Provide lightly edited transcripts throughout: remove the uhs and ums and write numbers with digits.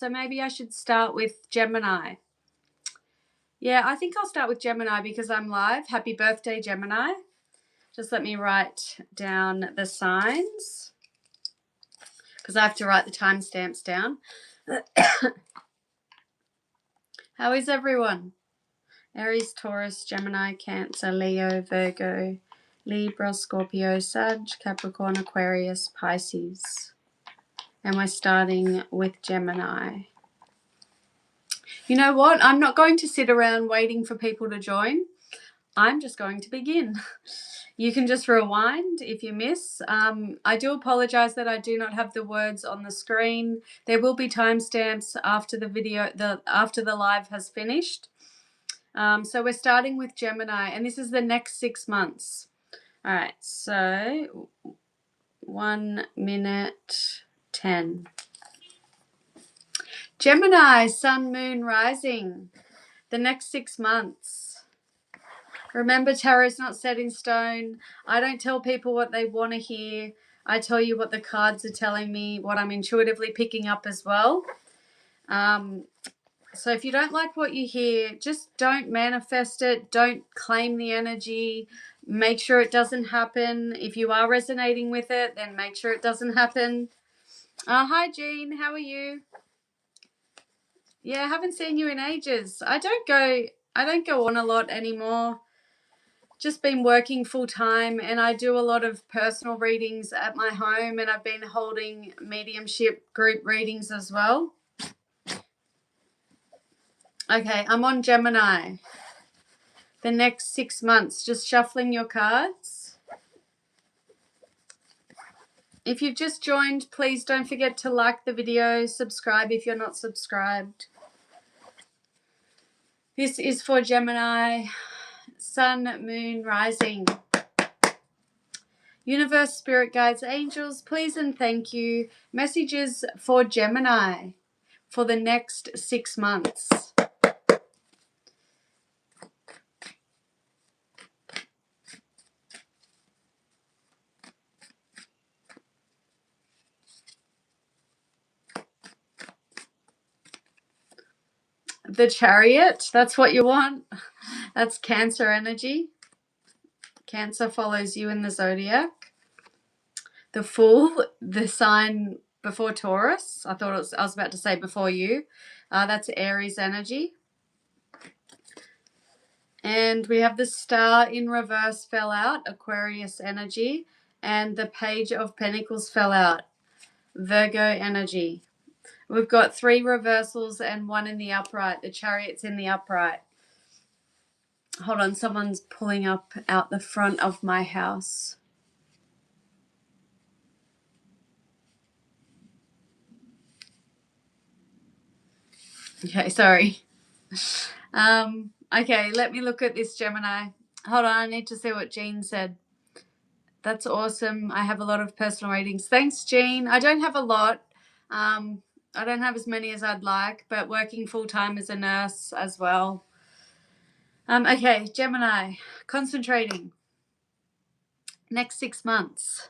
so maybe I should start with Gemini. Yeah, I think I'll start with Gemini because I'm live. Happy birthday, Gemini. Just let me write down the signs because I have to write the timestamps down. How is everyone? Aries, Taurus, Gemini, Cancer, Leo, Virgo, Libra, Scorpio, Sag, Capricorn, Aquarius, Pisces. And we're starting with Gemini. You know what? I'm not going to sit around waiting for people to join. I'm just going to begin. You can just rewind if you miss. I do apologize that I do not have the words on the screen. There will be timestamps after the video, after the live has finished. So we're starting with Gemini, and this is the next 6 months. All right, so 1 minute 10. Gemini, Sun, Moon, Rising. The next 6 months. Remember, tarot is not set in stone. I don't tell people what they want to hear. I tell you what the cards are telling me, what I'm intuitively picking up as well. So if you don't like what you hear, just don't manifest it. Don't claim the energy. Make sure it doesn't happen. If you are resonating with it, then make sure it doesn't happen. Hi, Jean. How are you? Yeah, I haven't seen you in ages. I don't go on a lot anymore. Just been working full time, and I do a lot of personal readings at my home, and I've been holding mediumship group readings as well. Okay, I'm on Gemini. The next 6 months, just shuffling your cards. If you've just joined, please don't forget to like the video, subscribe if you're not subscribed. This is for Gemini, Sun, Moon, Rising. Universe, Spirit Guides, Angels, please and thank you. Messages for Gemini for the next 6 months. The Chariot, that's what you want. That's Cancer energy. Cancer follows you in the zodiac. The Fool, the sign before Taurus. I was about to say before you. That's Aries energy. And we have the Star in reverse fell out, Aquarius energy. And the Page of Pentacles fell out, Virgo energy. We've got 3 reversals and 1 in the upright. The Chariot's in the upright. Hold on, someone's pulling up out the front of my house. Okay, sorry. Okay, let me look at this, Gemini. Hold on, I need to see what Jean said. That's awesome. I have a lot of personal readings. Thanks, Jean. I don't have a lot. I don't have as many as I'd like, but working full-time as a nurse as well. Okay, Gemini, concentrating. Next 6 months.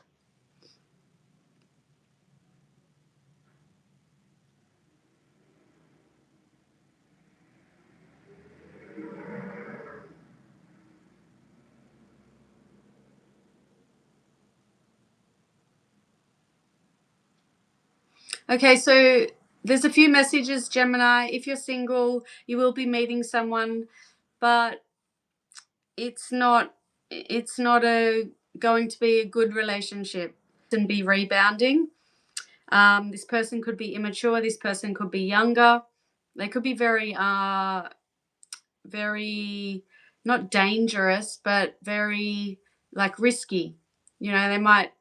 Okay, so there's a few messages, Gemini. If you're single, you will be meeting someone, but it's not going to be a good relationship and be rebounding. This person could be immature. This person could be younger. They could be very not dangerous, but very like risky. You know, they might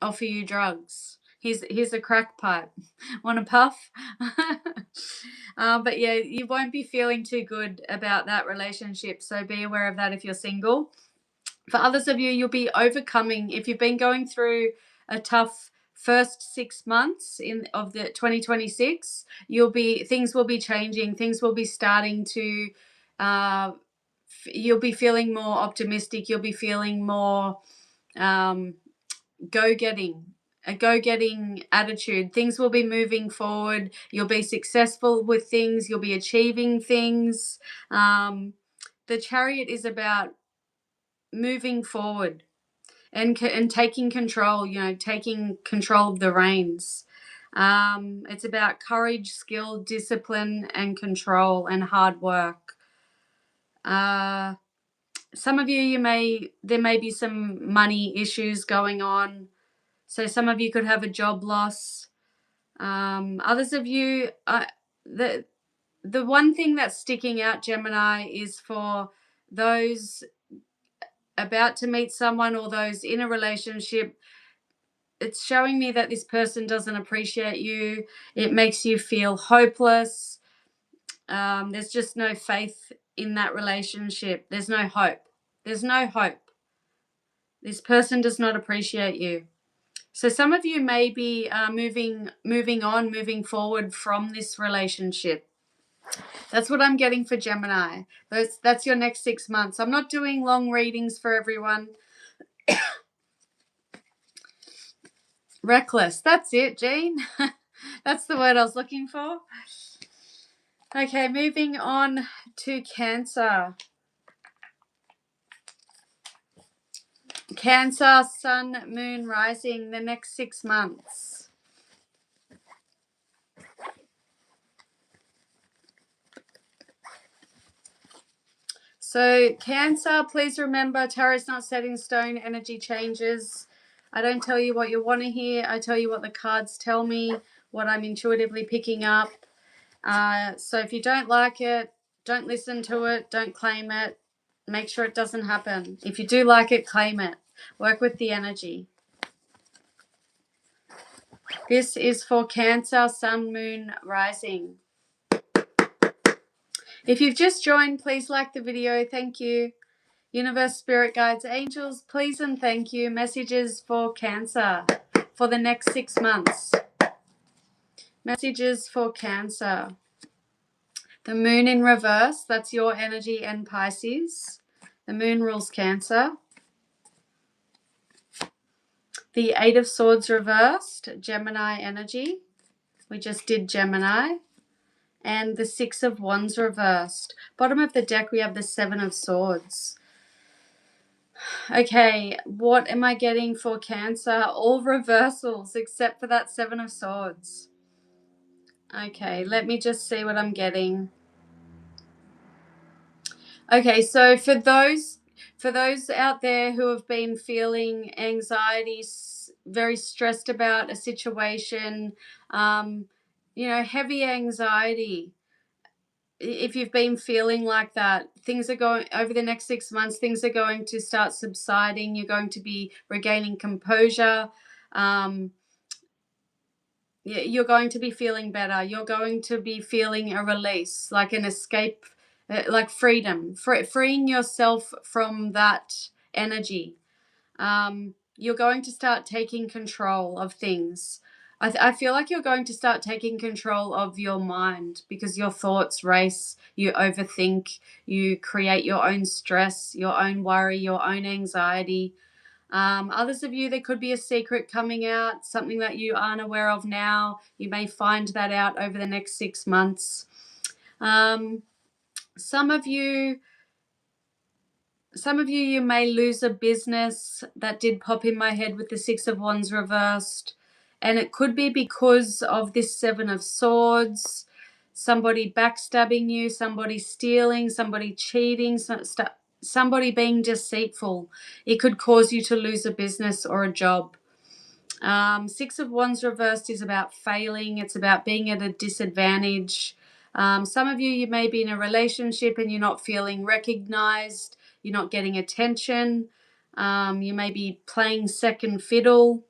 offer you drugs. Here's a crack pipe. Want a puff? But yeah, you won't be feeling too good about that relationship. So be aware of that if you're single. For others of you, you'll be overcoming. If you've been going through a tough first 6 months of the 2026, things will be changing. Things will be starting to. You'll be feeling more optimistic. You'll be feeling more go-getting. a go-getting attitude. Things will be moving forward. You'll be successful with things. You'll be achieving things. The Chariot is about moving forward and taking control, taking control of the reins. It's about courage, skill, discipline, and control, and hard work. Some of you, there may be some money issues going on. So some of you could have a job loss. Others of you, the one thing that's sticking out, Gemini, is for those about to meet someone or those in a relationship. It's showing me that this person doesn't appreciate you. It makes you feel hopeless. There's just no faith in that relationship. There's no hope. There's no hope. This person does not appreciate you. So some of you may be moving forward from this relationship. That's what I'm getting for Gemini. That's your next 6 months. I'm not doing long readings for everyone. Reckless. That's it, Jean. That's the word I was looking for. Okay, moving on to Cancer. Cancer, Sun, Moon, Rising, the next 6 months. So Cancer, please remember, tarot is not set in stone. Energy changes. I don't tell you what you want to hear. I tell you what the cards tell me, what I'm intuitively picking up. So if you don't like it, don't listen to it, don't claim it. Make sure it doesn't happen. If you do like it, claim it. Work with the energy. This is for Cancer, Sun, Moon, Rising. If you've just joined, please like the video. Thank you. Universe, Spirit Guides, Angels, please and thank you. Messages for Cancer for the next 6 months. Messages for Cancer. The Moon in reverse, that's your energy and Pisces. The Moon rules Cancer. The Eight of Swords reversed, Gemini energy. We just did Gemini. And the Six of Wands reversed. Bottom of the deck, we have the Seven of Swords. Okay, what am I getting for Cancer? All reversals except for that Seven of Swords. Okay, let me just see what I'm getting. Okay, so for those out there who have been feeling anxiety, very stressed about a situation, heavy anxiety, if you've been feeling like that, things are going, over the next 6 months, things are going to start subsiding. You're going to be regaining composure. You're going to be feeling better. You're going to be feeling a release, like an escape, like freedom, freeing yourself from that energy. You're going to start taking control of things. I feel like you're going to start taking control of your mind because your thoughts race, you overthink, you create your own stress, your own worry, your own anxiety. Others of you, there could be a secret coming out, something that you aren't aware of now. You may find that out over the next 6 months. Some of you, you may lose a business. That did pop in my head with the Six of Wands reversed. And it could be because of this Seven of Swords. Somebody backstabbing you, somebody stealing, somebody cheating, somebody being deceitful. It could cause you to lose a business or a job. Six of Wands reversed is about failing. It's about being at a disadvantage. Some of you may be in a relationship and you're not feeling recognized. You're not getting attention. You may be playing second fiddle.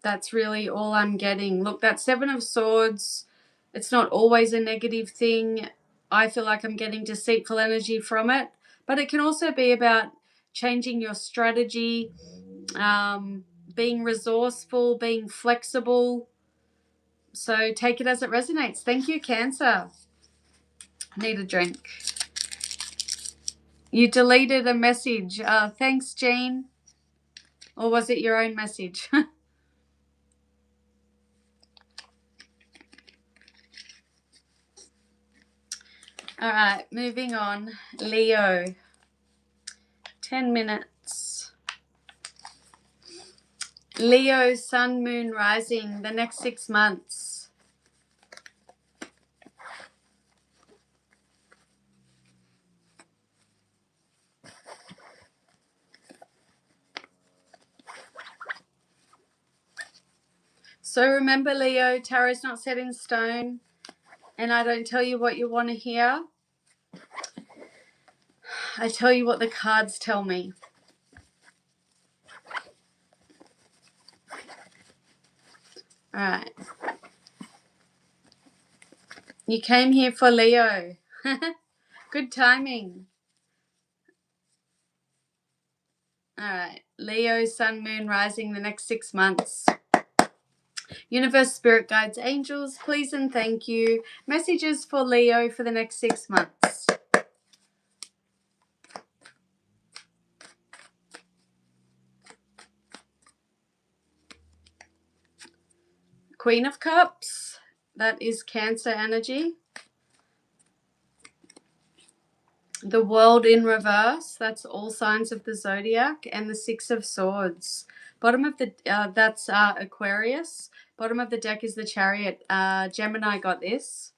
That's really all I'm getting. Look, that Seven of Swords, it's not always a negative thing. I feel like I'm getting deceitful energy from it. But it can also be about changing your strategy, being resourceful, being flexible. So take it as it resonates. Thank you, Cancer. Need a drink. You deleted a message. Thanks, Jean. Or was it your own message? All right, moving on. Leo. 10 minutes. Leo, sun, moon, rising, the next 6 months. So remember, Leo, tarot is not set in stone, and I don't tell you what you want to hear. I tell you what the cards tell me. All right. You came here for Leo. Good timing. All right. Leo, sun, moon, rising, the next 6 months. Universe, spirit guides, angels, please and thank you. Messages for Leo for the next 6 months. Queen of Cups, that is Cancer energy. The World in reverse, that's all signs of the zodiac. And the Six of Swords. Bottom of the, that's Aquarius. Bottom of the deck is the Chariot. Gemini got this.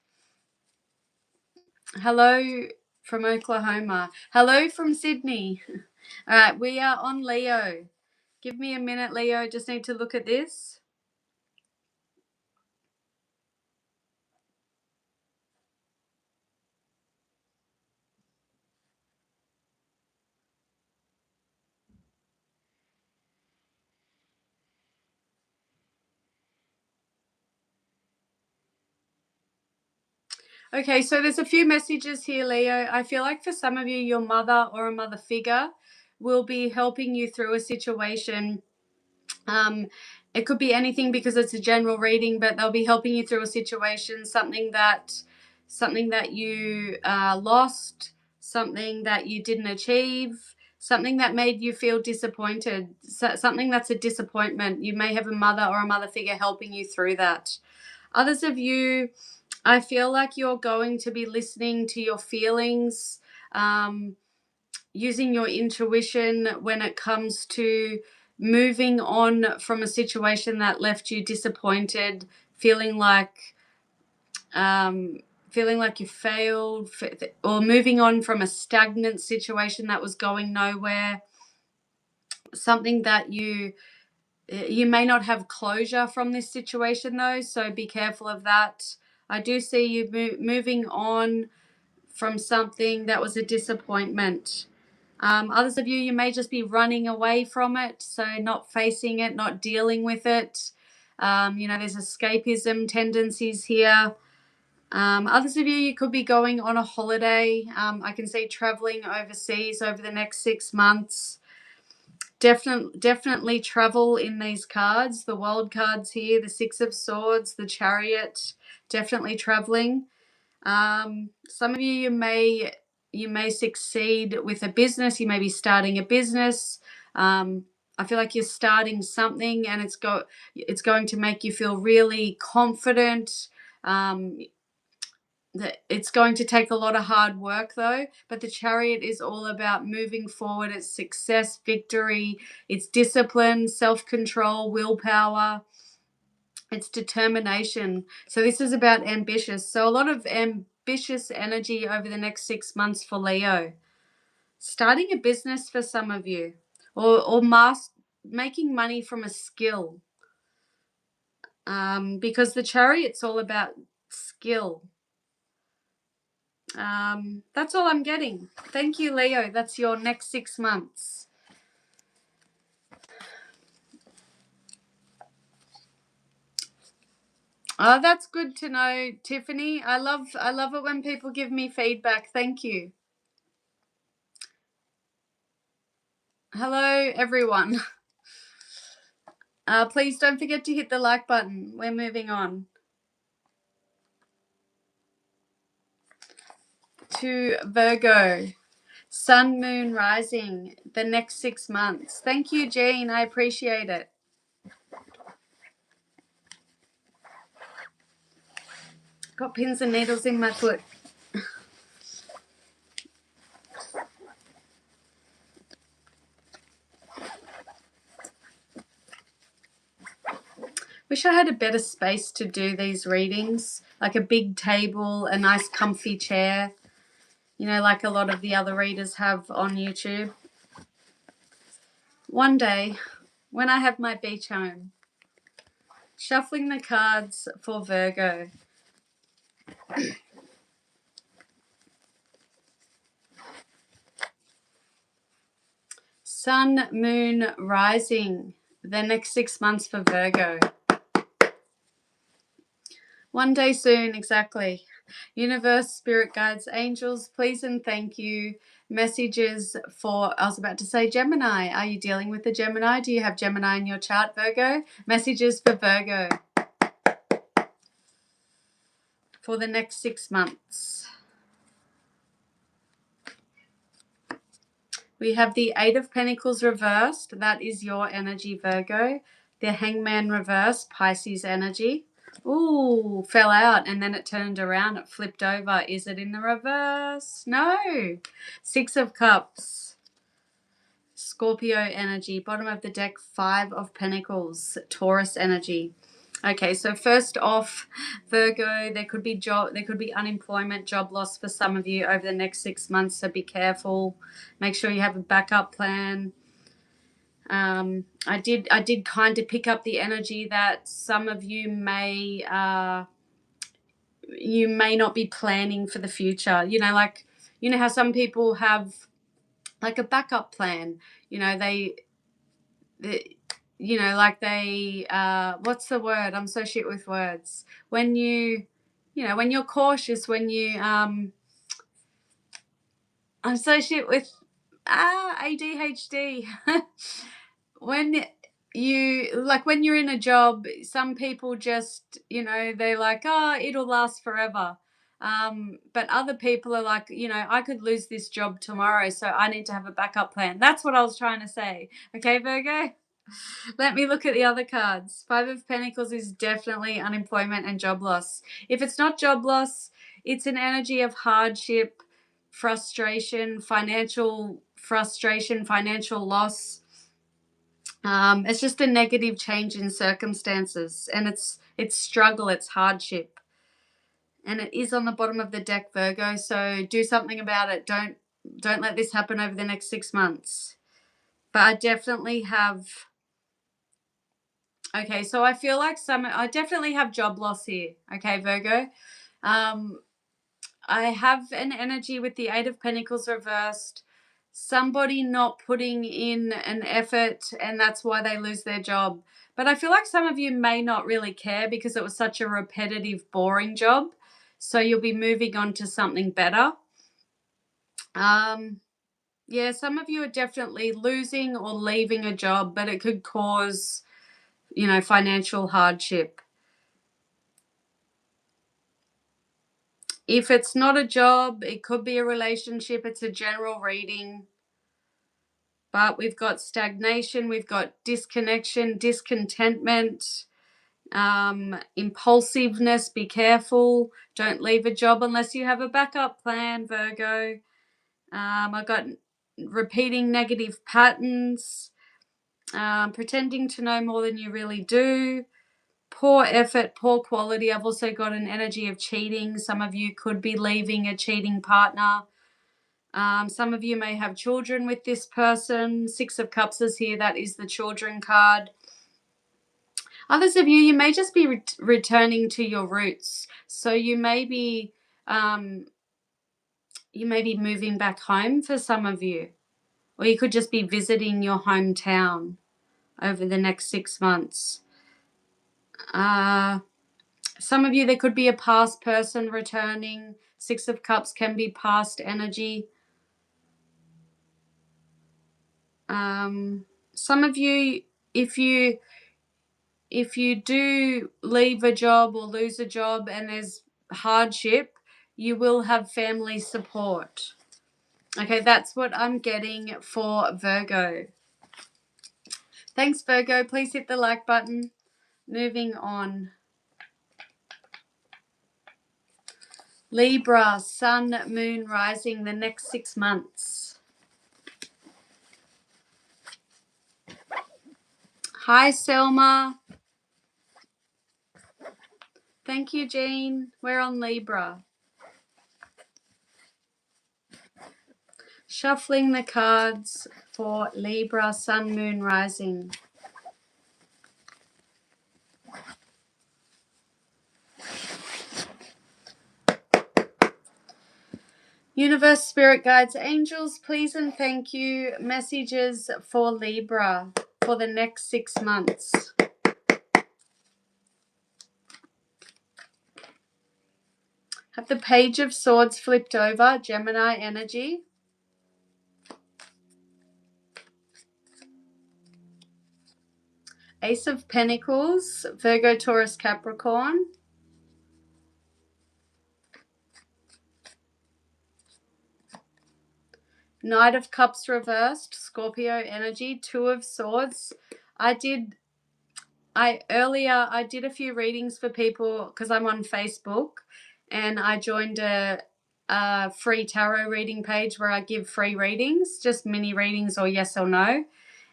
Hello from Oklahoma. Hello from Sydney. All right, we are on Leo. Give me a minute, Leo. Just need to look at this. Okay, so there's a few messages here, Leo. I feel like for some of you, your mother or a mother figure will be helping you through a situation. It could be anything because it's a general reading, but they'll be helping you through a situation, something that you lost, something that you didn't achieve, something that made you feel disappointed, something that's a disappointment. You may have a mother or a mother figure helping you through that. Others of you, I feel like you're going to be listening to your feelings, using your intuition when it comes to moving on from a situation that left you disappointed, feeling like you failed, or moving on from a stagnant situation that was going nowhere. Something that you may not have closure from this situation though, so be careful of that. I do see you moving on from something that was a disappointment. Others of you, you may just be running away from it, so not facing it, not dealing with it. There's escapism tendencies here. Others of you, you could be going on a holiday. I can see traveling overseas over the next 6 months. Definitely travel in these cards. The World cards here, the Six of Swords, the Chariot, definitely traveling. Some of you may succeed with a business. You may be starting a business. I feel like you're starting something, and it's going to make you feel really confident. It's going to take a lot of hard work though, but the Chariot is all about moving forward. It's success, victory, it's discipline, self-control, willpower. It's determination. So this is about ambitious. So a lot of ambitious energy over the next 6 months for Leo. Starting a business for some of you, or making money from a skill. Because the Chariot's all about skill. That's all I'm getting. Thank you, Leo. That's your next 6 months. Oh, that's good to know, Tiffany. I love it when people give me feedback. Thank you. Hello, everyone. Please don't forget to hit the like button. We're moving on to Virgo. Sun, moon, rising, the next 6 months. Thank you, Jean. I appreciate it. Got pins and needles in my foot. Wish I had a better space to do these readings, like a big table, a nice comfy chair, you know, like a lot of the other readers have on YouTube. One day, when I have my beach home, shuffling the cards for Virgo. Sun, Moon, Rising, the next 6 months for Virgo. One day soon, exactly. Universe, spirit guides, angels, please and thank you. Messages for, I was about to say Gemini. Are you dealing with the Gemini? Do you have Gemini in your chart, Virgo? Messages for Virgo for the next 6 months. We have the Eight of Pentacles reversed. That is your energy, Virgo. The Hangman reversed, Pisces energy. Ooh, fell out and then it turned around. It flipped over. Is it in the reverse? No. Six of Cups. Scorpio energy. Bottom of the deck, Five of Pentacles. Taurus energy. Okay, so first off, Virgo, there could be unemployment, job loss for some of you over the next 6 months, so be careful. Make sure you have a backup plan. I did kind of pick up the energy that some of you may not be planning for the future. You know, like, you know how some people have like a backup plan. You know, you know, like they what's the word? I'm so shit with words. When you know, when you're cautious, when you I'm so shit with ADHD. When you're in a job, some people just, you know, they're like, oh, it'll last forever. But other people are like, you know, I could lose this job tomorrow, so I need to have a backup plan. That's what I was trying to say. Okay, Virgo? Let me look at the other cards. Five of Pentacles is definitely unemployment and job loss. If it's not job loss, it's an energy of hardship, frustration, financial loss. It's just a negative change in circumstances, and it's struggle, it's hardship. And it is on the bottom of the deck, Virgo, so do something about it. Don't let this happen over the next 6 months. But I definitely have... Okay, so I feel like I definitely have job loss here. Okay, Virgo. I have an energy with the Eight of Pentacles reversed. Somebody not putting in an effort, and that's why they lose their job. But I feel like some of you may not really care because it was such a repetitive, boring job. So you'll be moving on to something better. Yeah, some of you are definitely losing or leaving a job, but it could cause, you know, financial hardship. If it's not a job, it could be a relationship. It's a general reading. But we've got stagnation, we've got disconnection, discontentment, impulsiveness. Be careful. Don't leave a job unless you have a backup plan, Virgo. I got repeating negative patterns, pretending to know more than you really do. Poor effort, poor quality. I've also got an energy of cheating. Some of you could be leaving a cheating partner. Some of you may have children with this person. Six of Cups is here. That is the children card. Others of you may just be returning to your roots. So you may be moving back home for some of you. Or you could just be visiting your hometown over the next 6 months. Some of you, there could be a past person returning. Six of Cups can be past energy. Some of you, if you do leave a job or lose a job and there's hardship, you will have family support. Okay, that's what I'm getting for Virgo. Thanks, Virgo. Please hit the like button. Moving on. Libra, Sun, Moon, Rising, the next 6 months. Hi, Selma. Thank you, Jean. We're on Libra. Shuffling the cards for Libra, Sun, Moon, Rising. Universe, Spirit Guides, Angels, please and thank you. Messages for Libra for the next 6 months. Have the Page of Swords flipped over, Gemini energy. Ace of Pentacles, Virgo, Taurus, Capricorn. Knight of Cups reversed, Scorpio energy. Two of Swords. I did a few readings for people because I'm on Facebook, and I joined a free tarot reading page where I give free readings, just mini readings or yes or no.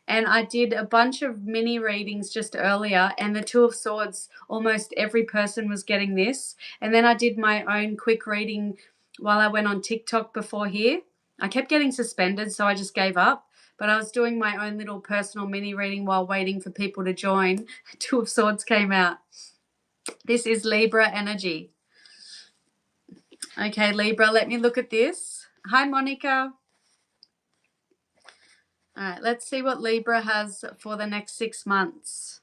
And I did a bunch of mini readings just earlier, and the Two of Swords, almost every person was getting this. And then I did my own quick reading while I went on TikTok before here. I kept getting suspended, so I just gave up. But I was doing my own little personal mini reading while waiting for people to join. Two of Swords came out. This is Libra energy. Okay, Libra, let me look at this. Hi, Monica. All right, let's see what Libra has for the next 6 months.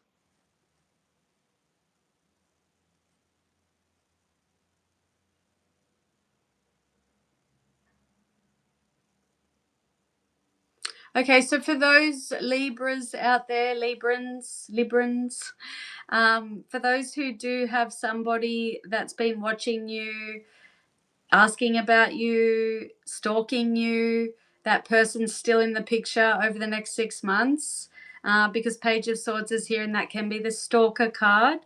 Okay, so for those Libras out there, Librans, for those who do have somebody that's been watching you, asking about you, stalking you, that person's still in the picture over the next 6 months, because Page of Swords is here and that can be the stalker card.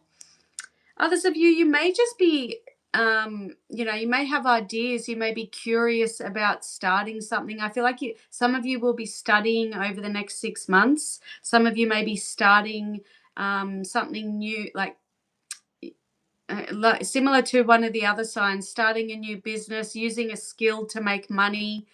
Others of you, you may just be, you may have ideas. You may be curious about starting something. I feel like some of you will be studying over the next 6 months. Some of you may be starting something new, like similar to one of the other signs, starting a new business, using a skill to make money.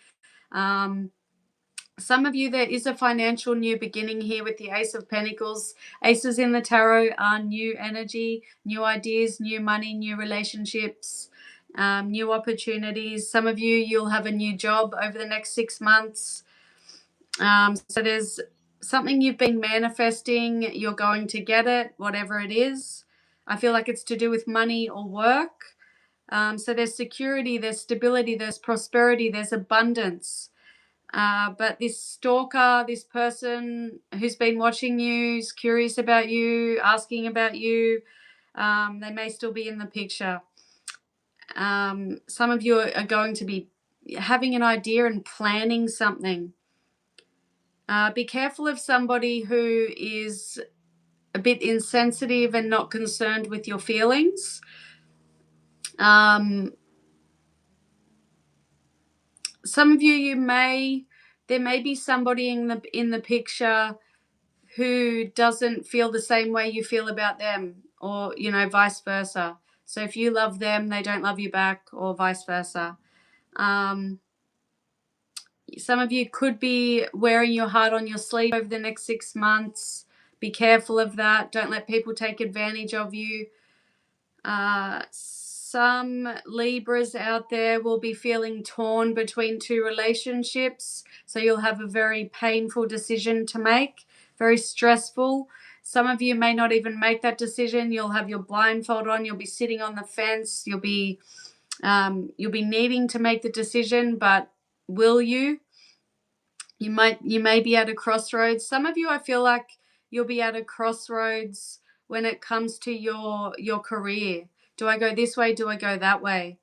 Some of you, there is a financial new beginning here with the Ace of Pentacles. Aces in the tarot are new energy, new ideas, new money, new relationships, new opportunities. Some of you, you'll have a new job over the next 6 months. So there's something you've been manifesting. You're going to get it, whatever it is. I feel like it's to do with money or work. So there's security, there's stability, there's prosperity, there's abundance. But this stalker, this person who's been watching you, is curious about you, asking about you, they may still be in the picture. Some of you are going to be having an idea and planning something. Be careful of somebody who is a bit insensitive and not concerned with your feelings. Some of you, there may be somebody in the picture who doesn't feel the same way you feel about them, or vice versa. So if you love them, they don't love you back, or vice versa. Some of you could be wearing your heart on your sleeve over the next 6 months. Be careful of that. Don't let people take advantage of you. Some Libras out there will be feeling torn between two relationships. So you'll have a very painful decision to make, very stressful. Some of you may not even make that decision. You'll have your blindfold on. You'll be sitting on the fence. You'll be needing to make the decision, but will you? You may be at a crossroads. Some of you, I feel like you'll be at a crossroads when it comes to your career. Do I go this way? Do I go that way?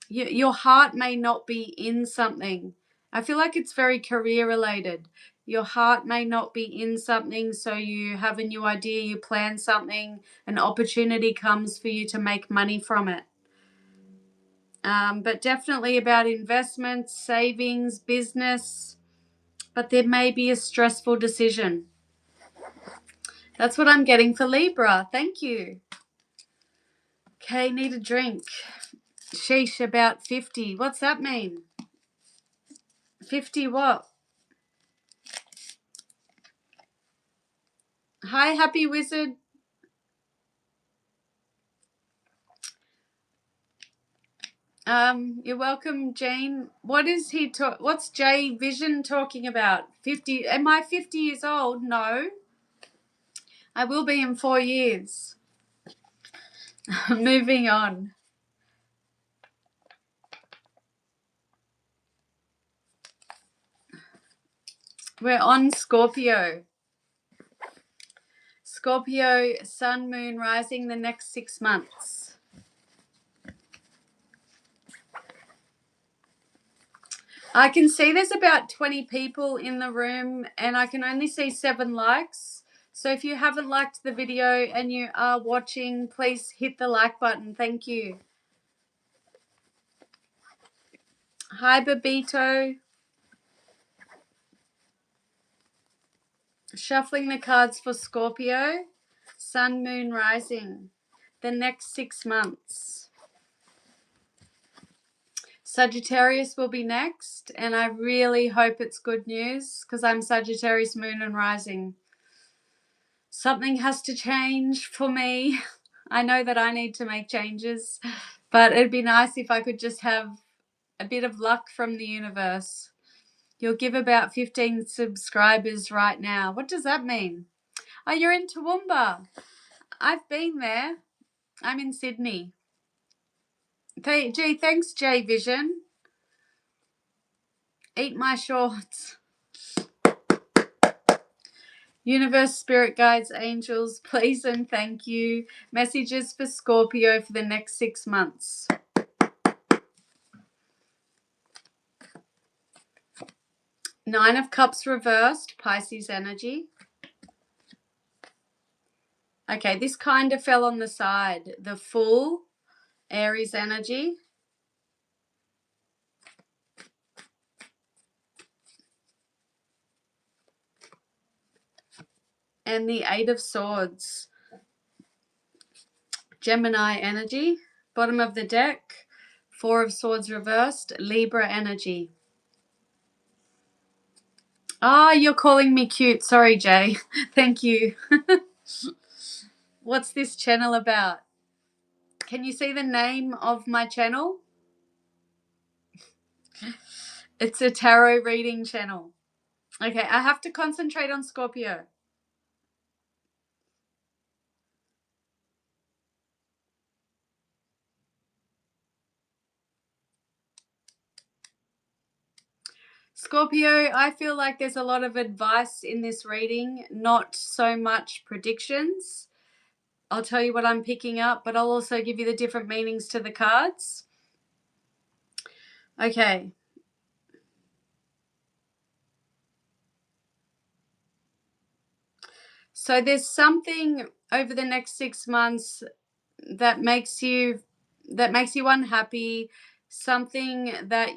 Your heart may not be in something. I feel like it's very career related. Your heart may not be in something, so you have a new idea, you plan something, an opportunity comes for you to make money from it. But definitely about investments, savings, business. But there may be a stressful decision. That's what I'm getting for Libra. Thank you. Okay, need a drink. Sheesh, about 50. What's that mean? 50 what? Hi, Happy Wizard. You're welcome, Jane. What is he what's Jay Vision talking about? 50. Am I 50 years old? No. I will be in 4 years. Moving on. We're on Scorpio. Scorpio, sun, moon, rising the next 6 months. I can see there's about 20 people in the room and I can only see 7 likes. So if you haven't liked the video and you are watching, please hit the like button. Thank you. Hi, Babito. Shuffling the cards for Scorpio, sun, moon, rising, the next 6 months. Sagittarius will be next, and I really hope it's good news because I'm Sagittarius, moon, and rising. Something has to change for me. I know that I need to make changes, but it'd be nice if I could just have a bit of luck from the universe. You'll give about 15 subscribers right now. What does that mean? Oh, you're in Toowoomba. I've been there. I'm in Sydney. Gee, thanks, J Vision. Eat my shorts. Universe, spirit guides, angels, please and thank you. Messages for Scorpio for the next 6 months. Nine of Cups reversed, Pisces energy. Okay, this kind of fell on the side. The Fool, Aries energy. And the Eight of Swords, Gemini energy. Bottom of the deck, Four of Swords reversed, Libra energy. Ah, you're calling me cute. Sorry, Jay. Thank you. What's this channel about? Can you see the name of my channel? It's a tarot reading channel. Okay, I have to concentrate on Scorpio. Scorpio, I feel like there's a lot of advice in this reading, not so much predictions. I'll tell you what I'm picking up, but I'll also give you the different meanings to the cards. Okay. So there's something over the next 6 months that makes you unhappy, something that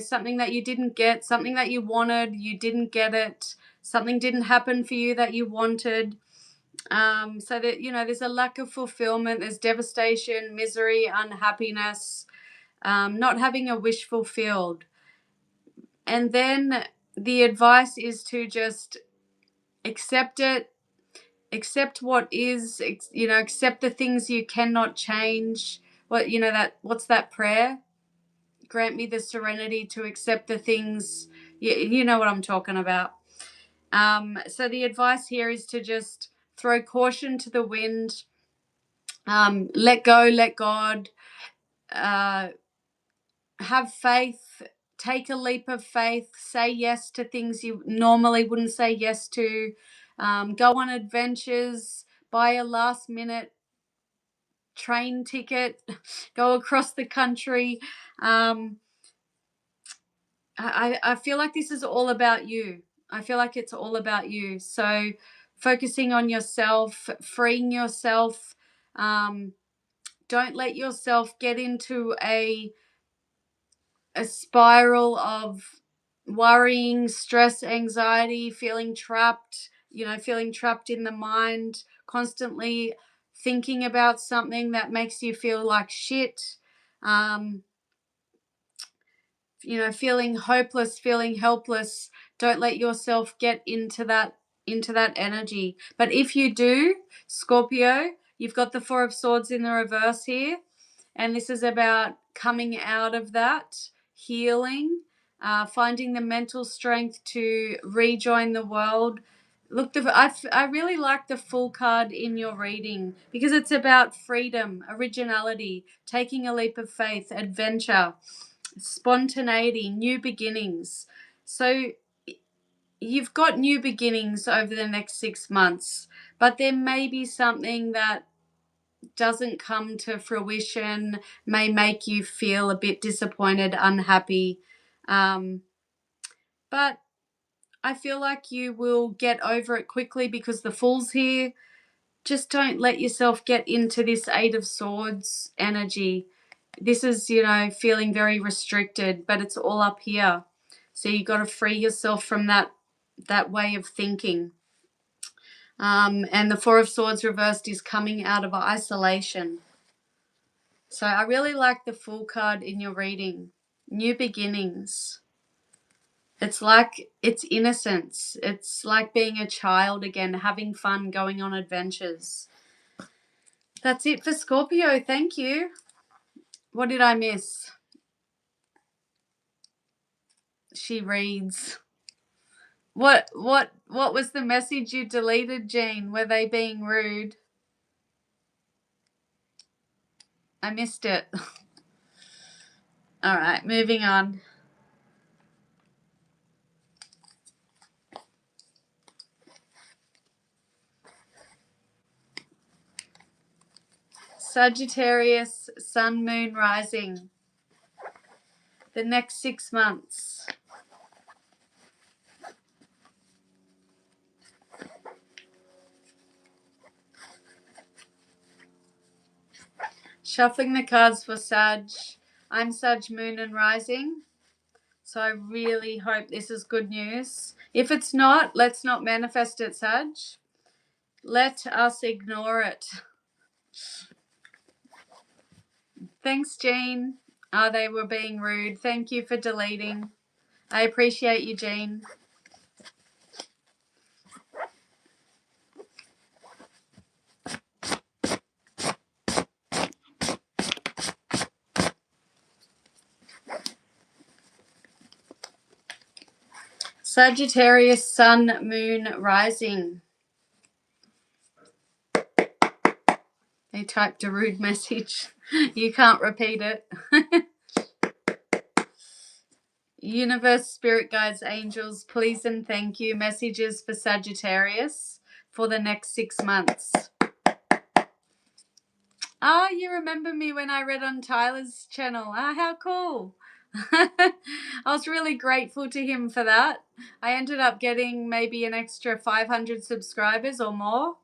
something that you didn't get, something that you wanted, you didn't get it, something didn't happen for you that you wanted. So that, there's a lack of fulfillment, there's devastation, misery, unhappiness, not having a wish fulfilled. And then the advice is to just accept it, accept what is, accept the things you cannot change. What's that prayer? Grant me the serenity to accept the things, you know what I'm talking about. So the advice here is to just throw caution to the wind, let go, let God, have faith, take a leap of faith, say yes to things you normally wouldn't say yes to, go on adventures, buy a last minute train ticket, go across the country. I feel like this is all about you. I feel like it's all about you. So focusing on yourself, freeing yourself. Don't let yourself get into a spiral of worrying, stress, anxiety, feeling trapped in the mind, constantly thinking about something that makes you feel like shit, feeling hopeless, feeling helpless, don't let yourself get into that energy. But if you do, Scorpio, you've got the Four of Swords in the reverse here, and this is about coming out of that, healing, finding the mental strength to rejoin the world. Look, I really like the Fool card in your reading because it's about freedom, originality, taking a leap of faith, adventure, spontaneity, new beginnings. So you've got new beginnings over the next 6 months, but there may be something that doesn't come to fruition, may make you feel a bit disappointed, unhappy. But I feel like you will get over it quickly because the Fool's here. Just don't let yourself get into this Eight of Swords energy. This is, feeling very restricted, but it's all up here. So you got to free yourself from that way of thinking. And the Four of Swords reversed is coming out of isolation. So I really like the Fool card in your reading. New beginnings. It's like it's innocence. It's like being a child again, having fun, going on adventures. That's it for Scorpio. Thank you. What did I miss? She reads. What was the message you deleted, Jean? Were they being rude? I missed it. All right, moving on. Sagittarius, Sun, Moon, Rising. The next 6 months. Shuffling the cards for Sag. I'm Sag, Moon, and Rising. So I really hope this is good news. If it's not, let's not manifest it, Sag. Let us ignore it. Thanks, Jean. They were being rude. Thank you for deleting. I appreciate you, Jean. Sagittarius, Sun, Moon, Rising. They typed a rude message. You can't repeat it. Universe, spirit guides, angels, please and thank you. Messages for Sagittarius for the next 6 months. You remember me when I read on Tyler's channel. How cool. I was really grateful to him for that. I ended up getting maybe an extra 500 subscribers or more.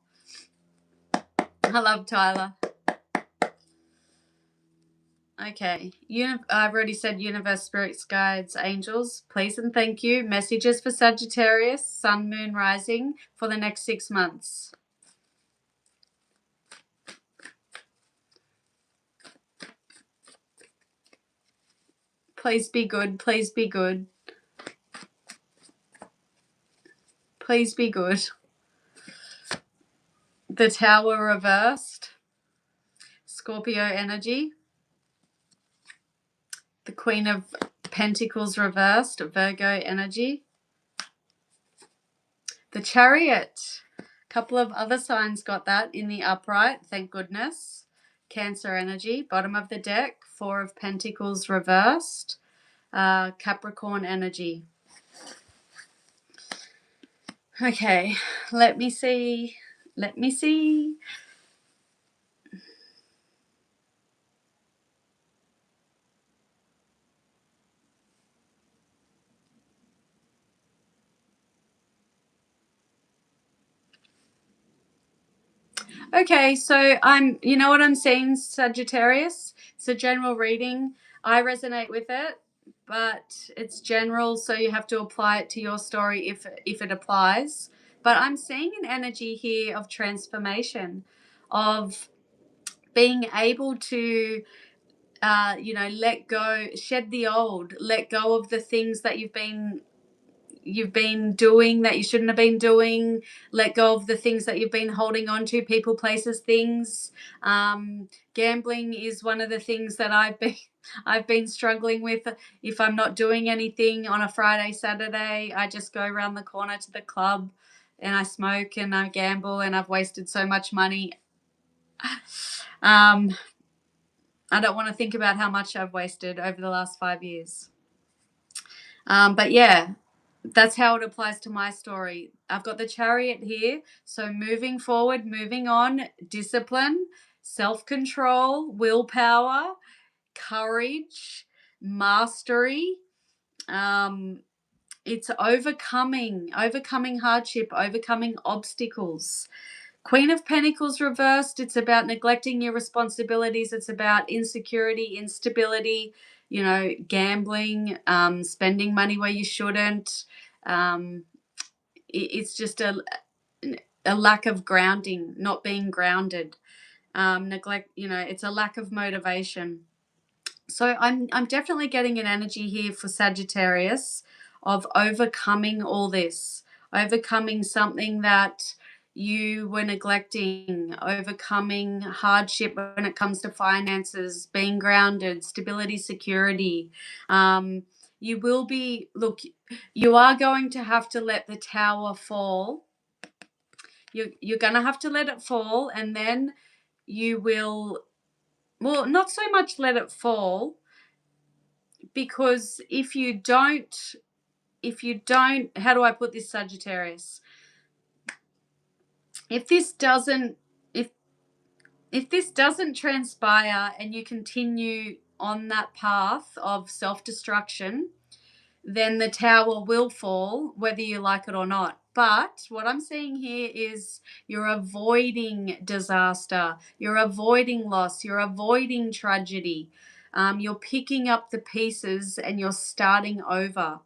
I love Tyler. Okay. I've already said universe, spirits, guides, angels, please and thank you. Messages for Sagittarius, Sun, Moon, Rising for the next 6 months. Please be good. Please be good. Please be good. The Tower reversed. Scorpio energy. The Queen of Pentacles reversed. Virgo energy. The Chariot. A couple of other signs got that in the upright. Thank goodness. Cancer energy. Bottom of the deck. Four of Pentacles reversed. Capricorn energy. Okay, let me see. Okay, so you know what I'm seeing, Sagittarius? It's a general reading. I resonate with it, but it's general, so you have to apply it to your story if it applies. But I'm seeing an energy here of transformation, of being able to let go, shed the old, let go of the things that you've been doing that you shouldn't have been doing, let go of the things that you've been holding on to, people, places, things. Gambling is one of the things that I've been struggling with. If I'm not doing anything on a Friday, Saturday, I just go around the corner to the club and I smoke and I gamble, and I've wasted so much money. I don't want to think about how much I've wasted over the last 5 years. But yeah, that's how it applies to my story. I've got the Chariot here. So moving forward, moving on, discipline, self-control, willpower, courage, mastery. It's overcoming hardship, overcoming obstacles. Queen of Pentacles reversed, it's about neglecting your responsibilities. It's about insecurity, instability, gambling, spending money where you shouldn't. It's just a lack of grounding, not being grounded. Neglect, it's a lack of motivation. So I'm definitely getting an energy here for Sagittarius of overcoming all this, overcoming something that you were neglecting, overcoming hardship when it comes to finances, being grounded, stability, security. You will be, look, you are going to have to let the tower fall. You're going to have to let it fall, and then you will, well, not so much let it fall, because if you don't, how do I put this, Sagittarius? If this doesn't transpire and you continue on that path of self-destruction, then the tower will fall, whether you like it or not. But what I'm seeing here is you're avoiding disaster, you're avoiding loss, you're avoiding tragedy. You're picking up the pieces and you're starting over.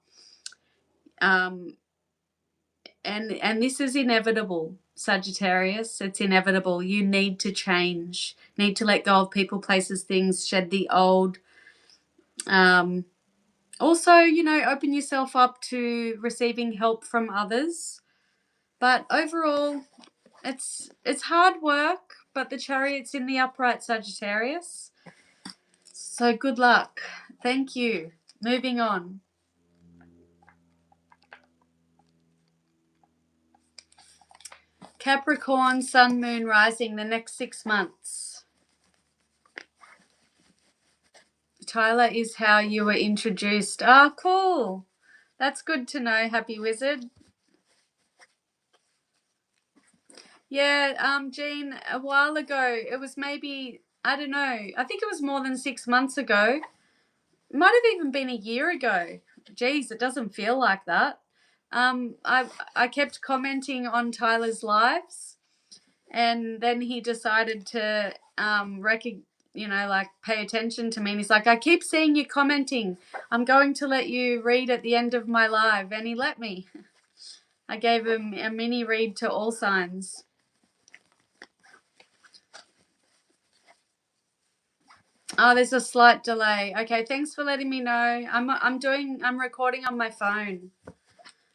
And this is inevitable, Sagittarius. It's inevitable. You need to change, need to let go of people, places, things, shed the old. Also, open yourself up to receiving help from others. But overall, it's hard work, but the Chariot's in the upright, Sagittarius. So good luck. Thank you. Moving on. Capricorn, Sun, Moon, Rising, the next 6 months. Tyler is how you were introduced. Ah, cool. That's good to know, Happy Wizard. Yeah, Jean, a while ago, it was maybe, I don't know, I think it was more than 6 months ago. It might have even been a year ago. Geez, it doesn't feel like that. I kept commenting on Tyler's lives, and then he decided to pay attention to me. And he's like, I keep seeing you commenting. I'm going to let you read at the end of my live. And he let me. I gave him a mini read to all signs. Oh, there's a slight delay. Okay, thanks for letting me know. I'm recording on my phone.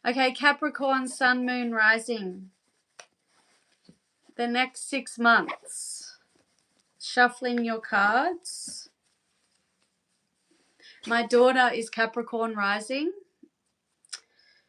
Okay, Capricorn, Sun, Moon, Rising. The next 6 months. Shuffling your cards. My daughter is Capricorn Rising.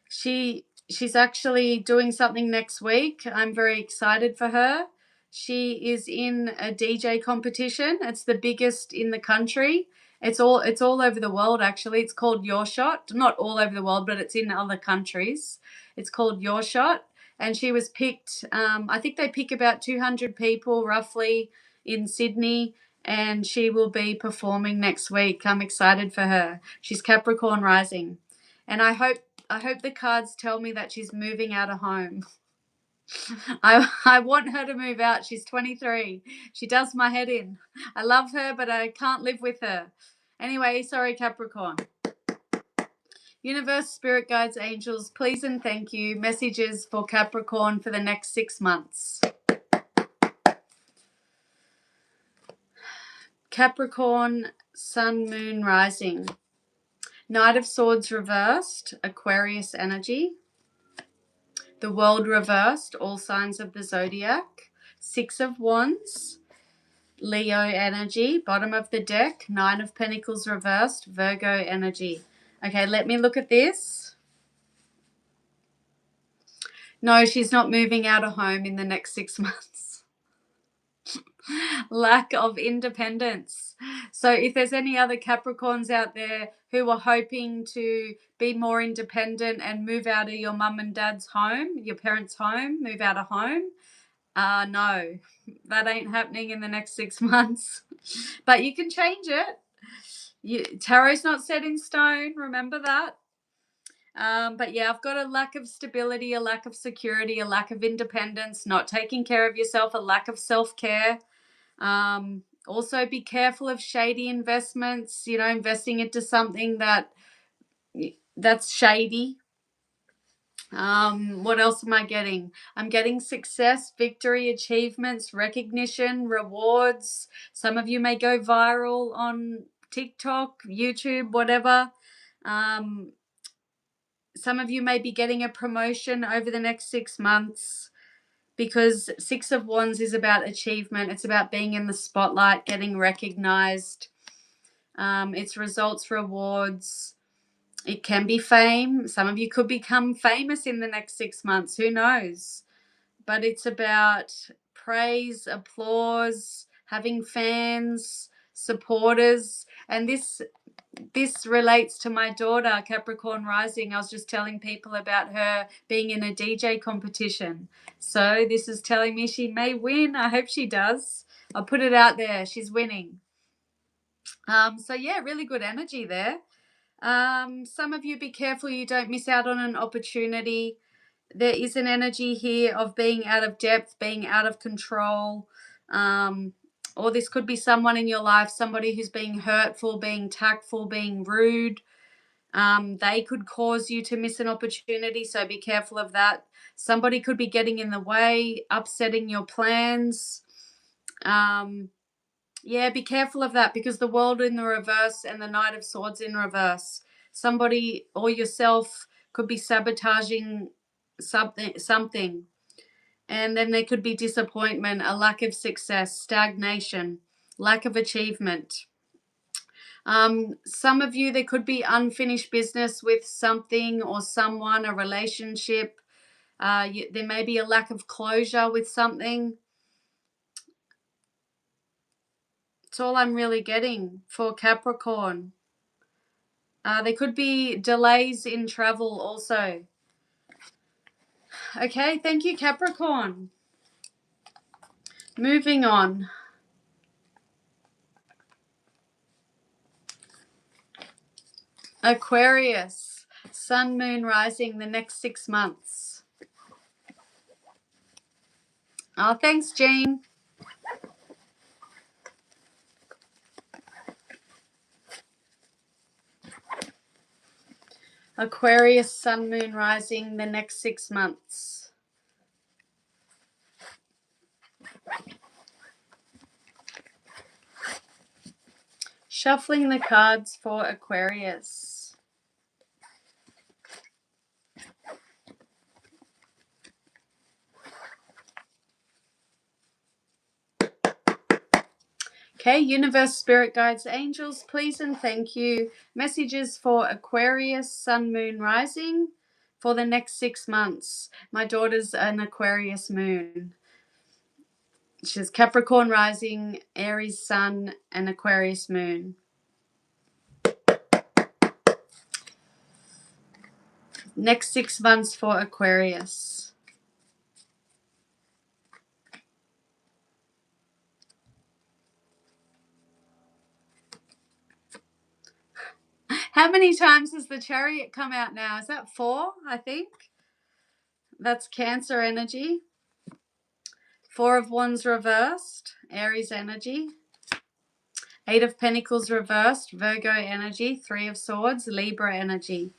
She's actually doing something next week. I'm very excited for her. She is in a DJ competition. It's the biggest in the country. It's all over the world, actually. It's called Your Shot. Not all over the world, but it's in other countries. It's called Your Shot. And she was picked, I think they pick about 200 people roughly in Sydney, and she will be performing next week. I'm excited for her. She's Capricorn Rising. And I hope the cards tell me that she's moving out of home. I want her to move out. She's 23. She does my head in. I love her, but I can't live with her. Anyway, sorry, Capricorn. Universe, spirit guides, angels, please and thank you. Messages for Capricorn for the next 6 months. Capricorn, Sun, Moon, Rising. Knight of Swords reversed, Aquarius energy. The World reversed, all signs of the zodiac. Six of Wands, Leo energy. Bottom of the deck, Nine of Pentacles reversed, Virgo energy. Okay, let me look at this. No, she's not moving out of home in the next 6 months. Lack of independence. So if there's any other Capricorns out there who are hoping to be more independent and move out of your mum and dad's home, your parents' home, move out of home, no, that ain't happening in the next 6 months. But you can change it. Tarot's not set in stone, remember that. But yeah, I've got a lack of stability, a lack of security, a lack of independence, not taking care of yourself, a lack of self-care. Also be careful of shady investments, investing into something that's shady. What else am I getting? I'm getting success, victory, achievements, recognition, rewards. Some of you may go viral on TikTok, YouTube, whatever. Some of you may be getting a promotion over the next 6 months, because Six of Wands is about achievement. It's about being in the spotlight, getting recognized. It's results, rewards. It can be fame. Some of you could become famous in the next 6 months. Who knows? But it's about praise, applause, having fans, supporters. And this relates to my daughter, Capricorn rising. I was just telling people about her being in a DJ competition. So this is telling me she may win. I hope she does. I'll put it out there. She's winning. So yeah, really good energy there. Some of you be careful you don't miss out on an opportunity. There is an energy here of being out of depth, being out of control. Or this could be someone in your life, somebody who's being hurtful, being tactful, being rude. They could cause you to miss an opportunity, so be careful of that. Somebody could be getting in the way, upsetting your plans. Yeah, be careful of that, because the World in the reverse and the Knight of Swords in reverse. Somebody or yourself could be sabotaging something. And then there could be disappointment, a lack of success, stagnation, lack of achievement. Some of you, there could be unfinished business with something or someone, a relationship. There may be a lack of closure with something. It's all I'm really getting for Capricorn. There could be delays in travel also. Okay, thank you, Capricorn. Moving on. Aquarius, Sun, Moon, Rising the next 6 months. Oh, thanks, Jean. Aquarius, Sun, Moon, Rising the next 6 months. Shuffling the cards for Aquarius. Okay, universe, spirit guides, angels, please and thank you. Messages for Aquarius, Sun, Moon, Rising for the next 6 months. My daughter's an Aquarius moon. She's Capricorn rising, Aries sun, and Aquarius moon. Next 6 months for Aquarius. How many times has the Chariot come out now? Is that 4, I think? That's Cancer energy. 4 of Wands reversed, Aries energy. 8 of Pentacles reversed, Virgo energy. 3 of Swords, Libra energy.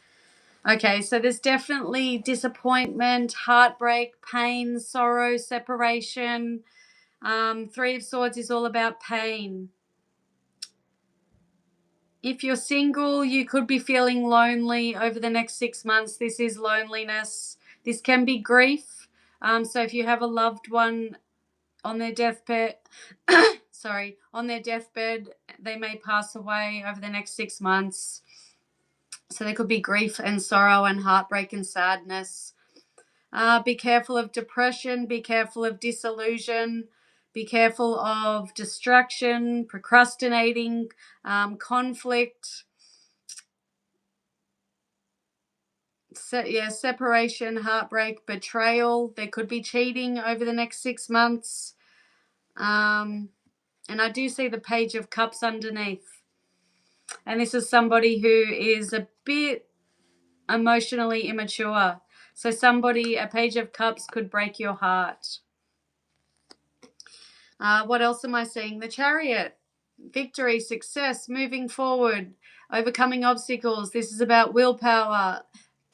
Okay, so there's definitely disappointment, heartbreak, pain, sorrow, separation. 3 of Swords is all about pain. If you're single, you could be feeling lonely over the next 6 months. This is loneliness. This can be grief. So if you have a loved one on their deathbed, on their deathbed, they may pass away over the next 6 months. So there could be grief and sorrow and heartbreak and sadness. Be careful of depression. Be careful of disillusion. Be careful of distraction, procrastinating, conflict. Separation, heartbreak, betrayal. There could be cheating over the next 6 months. And I do see the Page of Cups underneath. And this is somebody who is a bit emotionally immature. So a Page of Cups could break your heart. What else am I seeing? The Chariot. Victory, success, moving forward, overcoming obstacles. This is about willpower.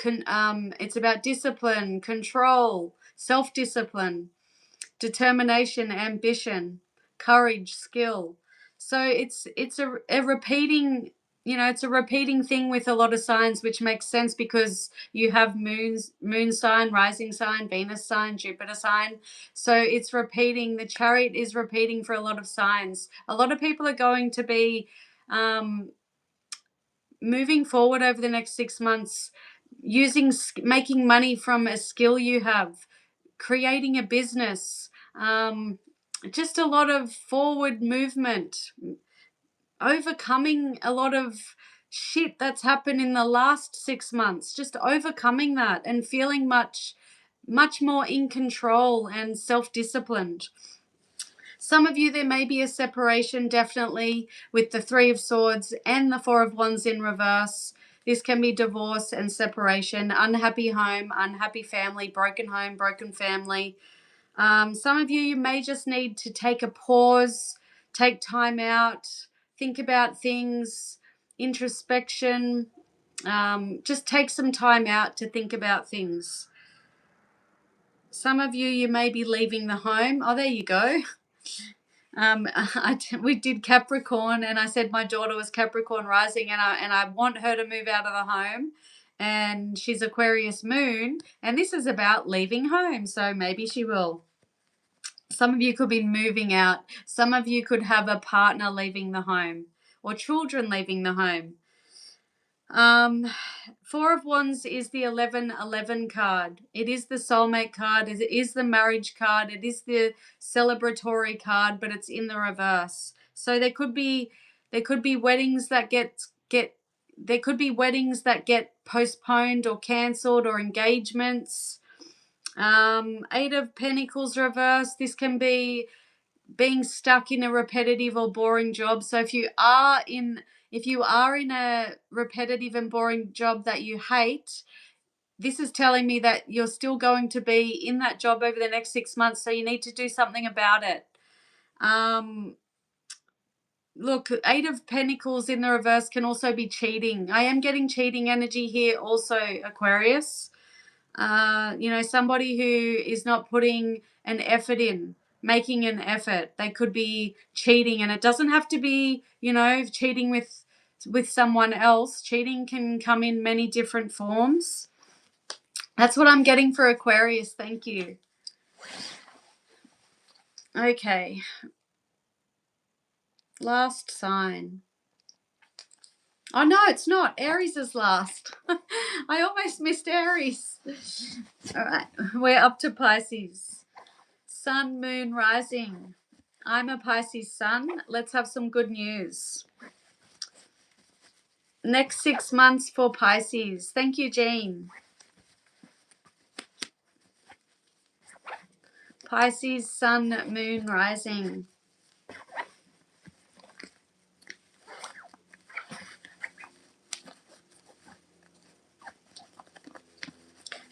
It's about discipline, control, self-discipline, determination, ambition, courage, skill. So it's a repeating, it's a repeating thing with a lot of signs, which makes sense because you have moon sign, rising sign, Venus sign, Jupiter sign. So it's repeating. The Chariot is repeating for a lot of signs. A lot of people are going to be moving forward over the next 6 months, making money from a skill you have, creating a business, just a lot of forward movement, overcoming a lot of shit that's happened in the last 6 months, just overcoming that and feeling much more in control and self-disciplined. Some of you, there may be a separation, definitely, with the Three of Swords and the Four of Wands in reverse. This can be divorce and separation, unhappy home, unhappy family, broken home, broken family. Some of you may just need to take a pause, take time out, think about things, introspection. Just take some time out to think about things. Some of you may be leaving the home. Oh, there you go. We did Capricorn, and I said my daughter was Capricorn rising, and I want her to move out of the home, and she's Aquarius moon, and this is about leaving home, so maybe she will. Some of you could be moving out. Some of you could have a partner leaving the home or children leaving the home. Four of Wands is the 1111 card. It is the soulmate card. It is the marriage card. It is the celebratory card, but it's in the reverse. So there could be weddings that there could be weddings that get postponed or cancelled, or engagements. Eight of Pentacles reverse. This can be being stuck in a repetitive or boring job. So if you are in a repetitive and boring job that you hate, this is telling me that you're still going to be in that job over the next 6 months, so you need to do something about it. Look, Eight of Pentacles in the reverse can also be cheating. I am getting cheating energy here also, Aquarius. Somebody who is not putting an effort in, making an effort. They could be cheating, and it doesn't have to be, cheating with someone else. Cheating can come in many different forms. That's what I'm getting for Aquarius. Thank you. Okay. Last sign. Oh, no, it's not. Aries is last. I almost missed Aries. All right. We're up to Pisces. Sun, moon, rising. I'm a Pisces sun. Let's have some good news. Next 6 months for Pisces. Thank you, Jean. Pisces, sun, moon, rising.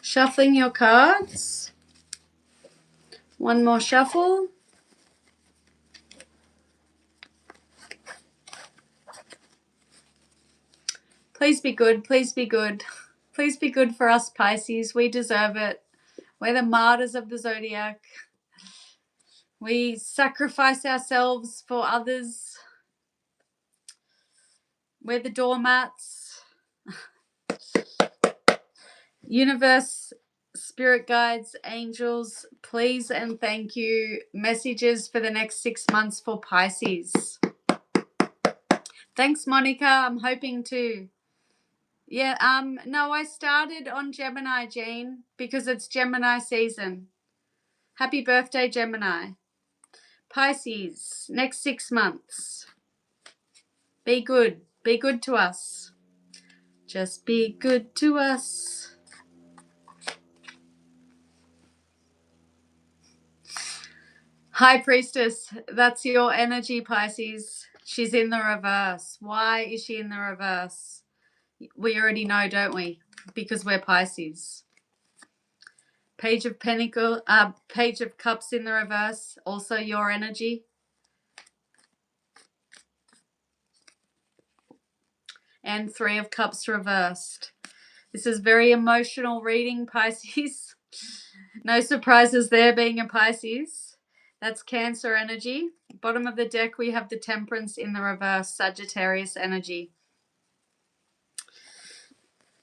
Shuffling your cards. One more shuffle. Please be good. Please be good. Please be good for us, Pisces. We deserve it. We're the martyrs of the zodiac. We sacrifice ourselves for others. We're the doormats. Universe, spirit guides, angels, please and thank you. Messages for the next 6 months for Pisces. Thanks, Monica. I'm hoping to. Yeah, no, I started on Gemini, Jean, because it's Gemini season. Happy birthday, Gemini. Pisces, next 6 months. Be good. Be good to us. Just be good to us. High Priestess, that's your energy, Pisces. She's in the reverse. Why is she in the reverse? We already know, don't we? Because we're Pisces. Page of Page of Cups in the reverse, also your energy. And Three of Cups reversed. This is very emotional reading, Pisces. No surprises there being a Pisces. That's Cancer energy. Bottom of the deck, we have the Temperance in the reverse, Sagittarius energy.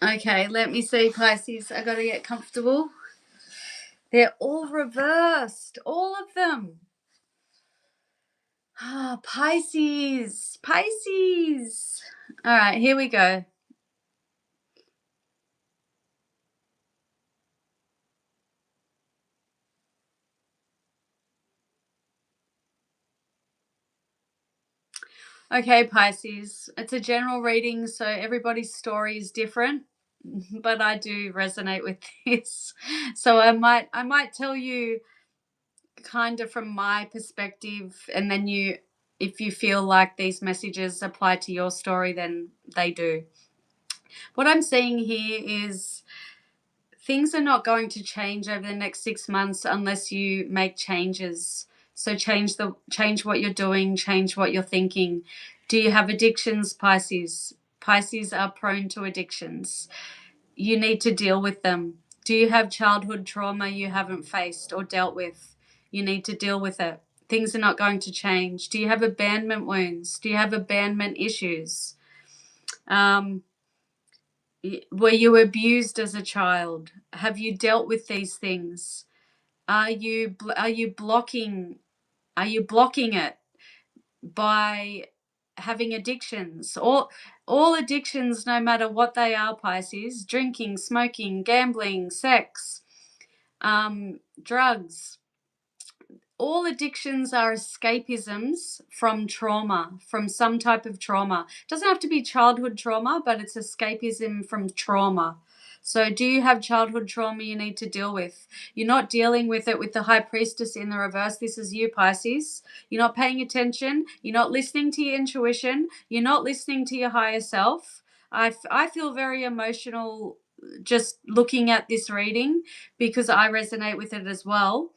Okay, let me see, Pisces. I got to get comfortable. They're all reversed, all of them. Ah, Pisces, Pisces. All right, here we go. Okay, Pisces. It's a general reading, so everybody's story is different, but I do resonate with this. So I might tell you kind of from my perspective, and then you, if you feel like these messages apply to your story, then they do. What I'm seeing here is things are not going to change over the next 6 months unless you make changes. So change what you're doing, change what you're thinking. Do you have addictions, Pisces? Pisces are prone to addictions. You need to deal with them. Do you have childhood trauma you haven't faced or dealt with? You need to deal with it. Things are not going to change. Do you have abandonment wounds? Do you have abandonment issues? Were you abused as a child? Have you dealt with these things? Are you blocking it by having addictions? All addictions, no matter what they are, Pisces: drinking, smoking, gambling, sex, drugs. All addictions are escapisms from trauma, from some type of trauma. It doesn't have to be childhood trauma, but it's escapism from trauma. So do you have childhood trauma you need to deal with? You're not dealing with it with the High Priestess in the reverse. This is you, Pisces. You're not paying attention. You're not listening to your intuition. You're not listening to your higher self. I feel very emotional just looking at this reading because I resonate with it as well.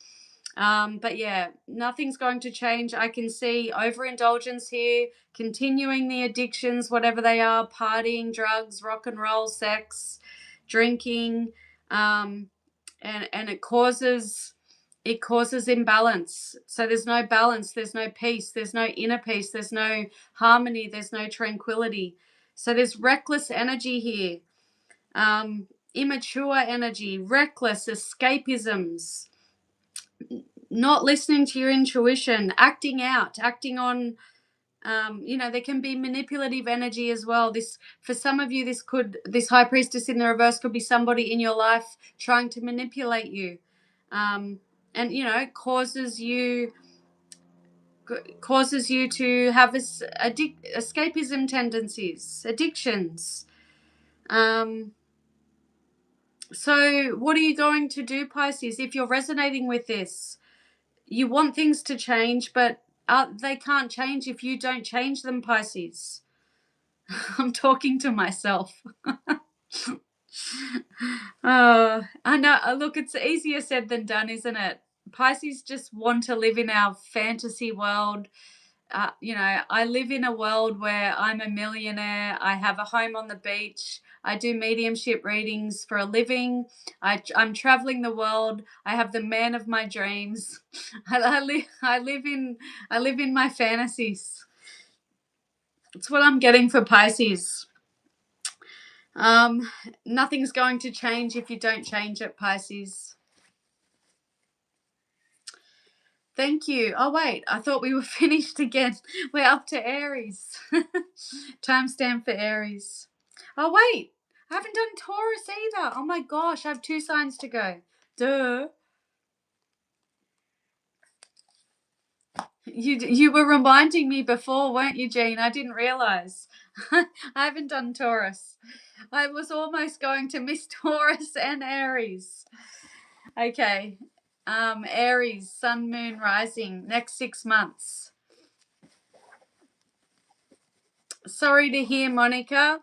But yeah, nothing's going to change. I can see overindulgence here, continuing the addictions, whatever they are: partying, drugs, rock and roll, sex, drinking, and it causes imbalance. So there's no balance, there's no peace, there's no inner peace, there's no harmony, there's no tranquility. So there's reckless energy here, immature energy, reckless escapisms, not listening to your intuition, acting on, there can be manipulative energy as well. This, for some of you, this High Priestess in the reverse could be somebody in your life trying to manipulate you, and causes you to have escapism tendencies, addictions. So what are you going to do, Pisces, if you're resonating with this? You want things to change, but they can't change if you don't change them, Pisces. I'm talking to myself. Oh, I know. Look, it's easier said than done, isn't it? Pisces just want to live in our fantasy world. I live in a world where I'm a millionaire. I have a home on the beach. I do mediumship readings for a living. I'm traveling the world. I have the man of my dreams. I live in my fantasies. It's what I'm getting for Pisces. Nothing's going to change if you don't change it, Pisces. Thank you. Oh, wait. I thought we were finished again. We're up to Aries. Timestamp for Aries. Oh, wait. I haven't done Taurus either. Oh, my gosh. I have 2 signs to go. Duh. You were reminding me before, weren't you, Jean? I didn't realize. I haven't done Taurus. I was almost going to miss Taurus and Aries. Okay. Aries, Sun, Moon, Rising, next 6 months. Sorry to hear, Monica.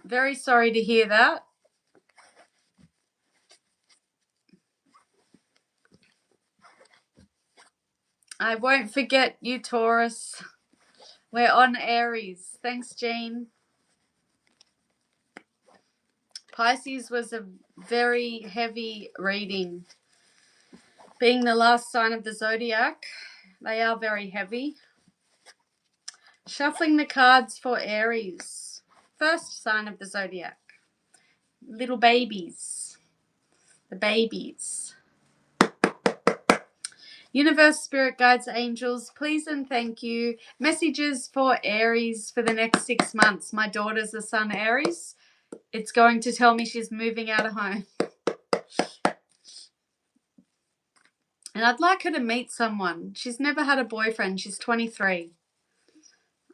Very sorry to hear that. I won't forget you, Taurus. We're on Aries. Thanks, Jean. Pisces was a very heavy reading. Being the last sign of the zodiac, they are very heavy. Shuffling the cards for Aries. First sign of the zodiac. Little babies. The babies. Universe, spirit guides, angels, please and thank you. Messages for Aries for the next 6 months. My daughter's a sun Aries. It's going to tell me she's moving out of home. And I'd like her to meet someone. She's never had a boyfriend. She's 23.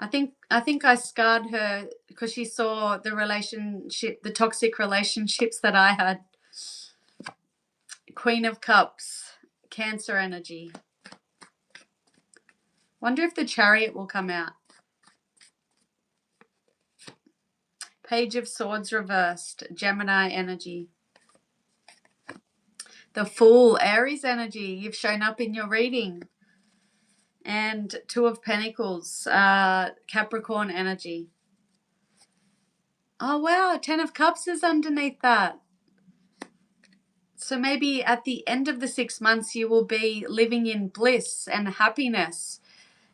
I think I scarred her because she saw the toxic relationships that I had. Queen of Cups, Cancer energy. Wonder if the Chariot will come out. Page of Swords reversed, Gemini energy. The Fool, Aries energy. You've shown up in your reading. And Two of Pentacles, Capricorn energy. Oh, wow. 10 of Cups is underneath that. So maybe at the end of the 6 months, you will be living in bliss and happiness.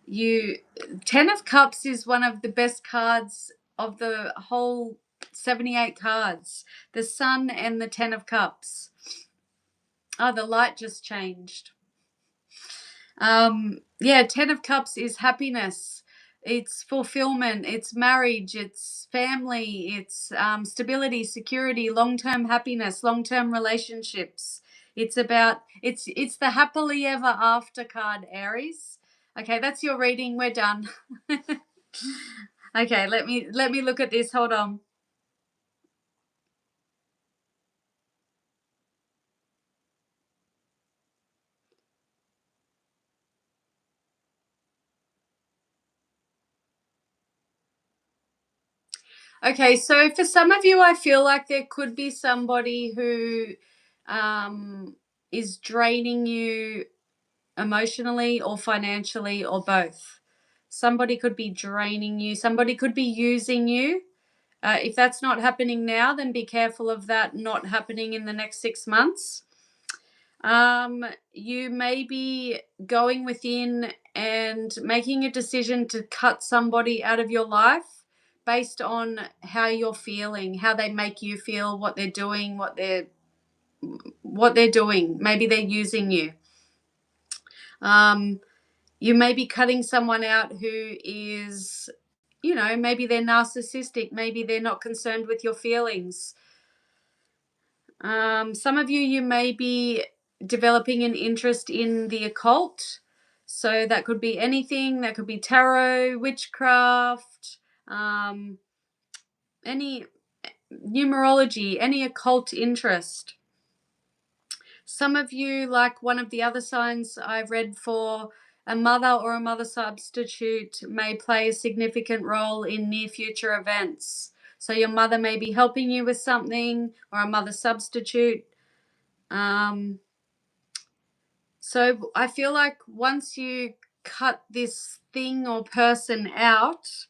10 of Cups is one of the best cards of the whole 78 cards. The Sun and the 10 of Cups. Oh, the light just changed. Yeah, 10 of Cups is happiness. It's fulfillment. It's marriage. It's family. It's stability, security, long-term happiness, long-term relationships. It's the happily ever after card, Aries. Okay, that's your reading. We're done. Okay, let me look at this. Hold on. Okay, so for some of you, I feel like there could be somebody who is draining you emotionally or financially or both. Somebody could be draining you. Somebody could be using you. If that's not happening now, then be careful of that not happening in the next 6 months. You may be going within and making a decision to cut somebody out of your life based on how you're feeling, how they make you feel, what they're doing, what they're doing. Maybe they're using you. You may be cutting someone out who is, maybe they're narcissistic. Maybe they're not concerned with your feelings. Some of you may be developing an interest in the occult. So that could be anything. That could be tarot, witchcraft, any numerology, any occult interest. Some of you, like one of the other signs I've read for, a mother or a mother substitute may play a significant role in near future events. So your mother may be helping you with something, or a mother substitute. So I feel like once you cut this thing or person out,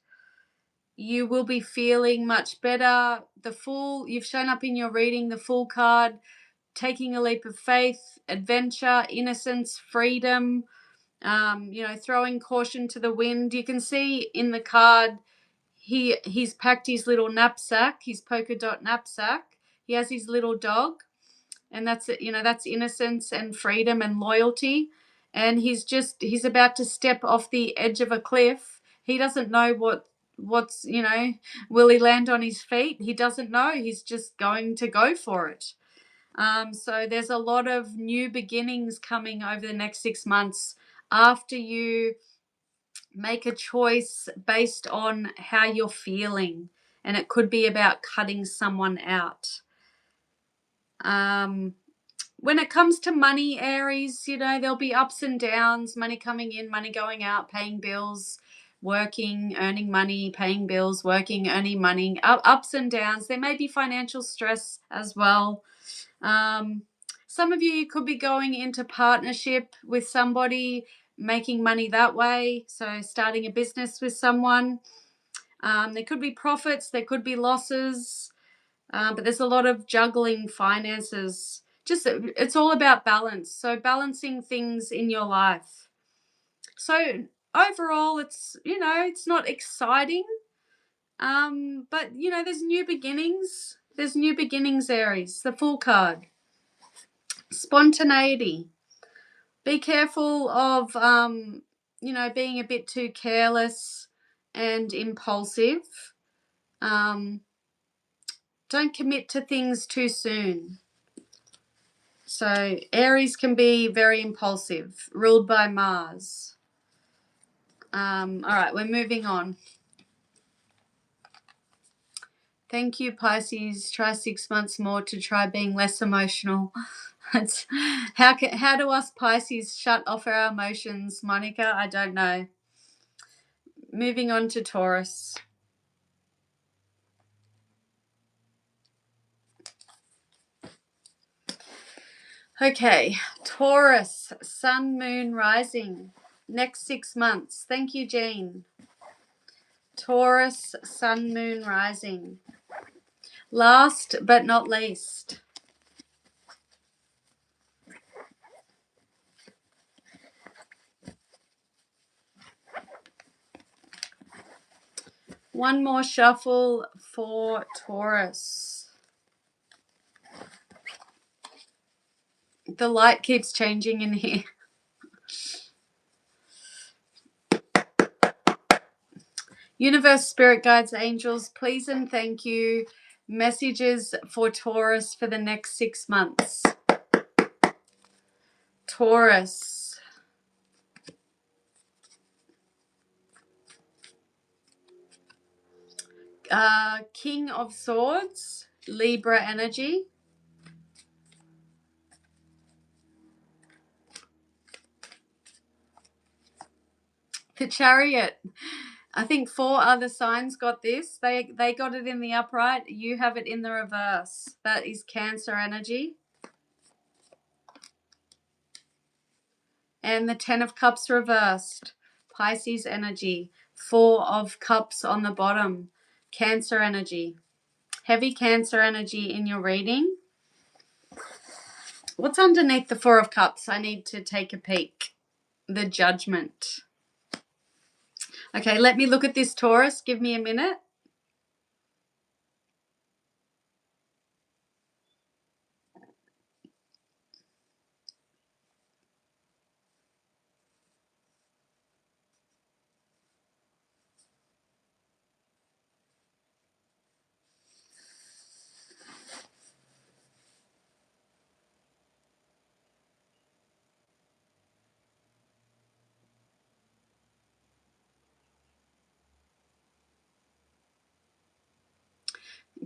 you will be feeling much better. The Fool, you've shown up in your reading, the Fool card, taking a leap of faith, adventure, innocence, freedom. You know, throwing caution to the wind. You can see in the card he's packed his little knapsack, his polka dot knapsack. He has his little dog, and that's, you know, that's innocence and freedom and loyalty. And he's about to step off the edge of a cliff. He doesn't know what's, you know, will he land on his feet? He doesn't know. He's just going to go for it. So there's a lot of new beginnings coming over the next 6 months after you make a choice based on how you're feeling. And it could be about cutting someone out. When it comes to money, Aries, you know, there'll be ups and downs, money coming in, money going out, paying bills, working, earning money, paying bills, working, earning money, ups and downs. There may be financial stress as well. Some of you could be going into partnership with somebody, making money that way. So starting a business with someone. There could be profits, there could be losses, but there's a lot of juggling finances. Just, it's all about balance. So balancing things in your life. So overall, it's, you know, it's not exciting, but, you know, there's new beginnings. There's new beginnings, Aries. The Fool card. Spontaneity. Be careful of, you know, being a bit too careless and impulsive. Don't commit to things too soon. So Aries can be very impulsive, ruled by Mars. All right, we're moving on. Thank you, Pisces. Try 6 months more to try being less emotional. How do us Pisces shut off our emotions, Monica? I don't know. Moving on to Taurus. Okay, Taurus, Sun, Moon, Rising. Next 6 months. Thank you, Jean. Taurus, Sun, Moon, Rising. Last but not least. One more shuffle for Taurus. The light keeps changing in here. Universe, spirit guides, angels, please and thank you. Messages for Taurus for the next 6 months. Taurus. King of Swords, Libra energy. The Chariot. I think 4 other signs got this. They got it in the upright. You have it in the reverse. That is Cancer energy. And the 10 of Cups reversed. Pisces energy. 4 of Cups on the bottom. Cancer energy. Heavy Cancer energy in your reading. What's underneath the 4 of Cups? I need to take a peek. The Judgment. Okay, let me look at this, Taurus. Give me a minute.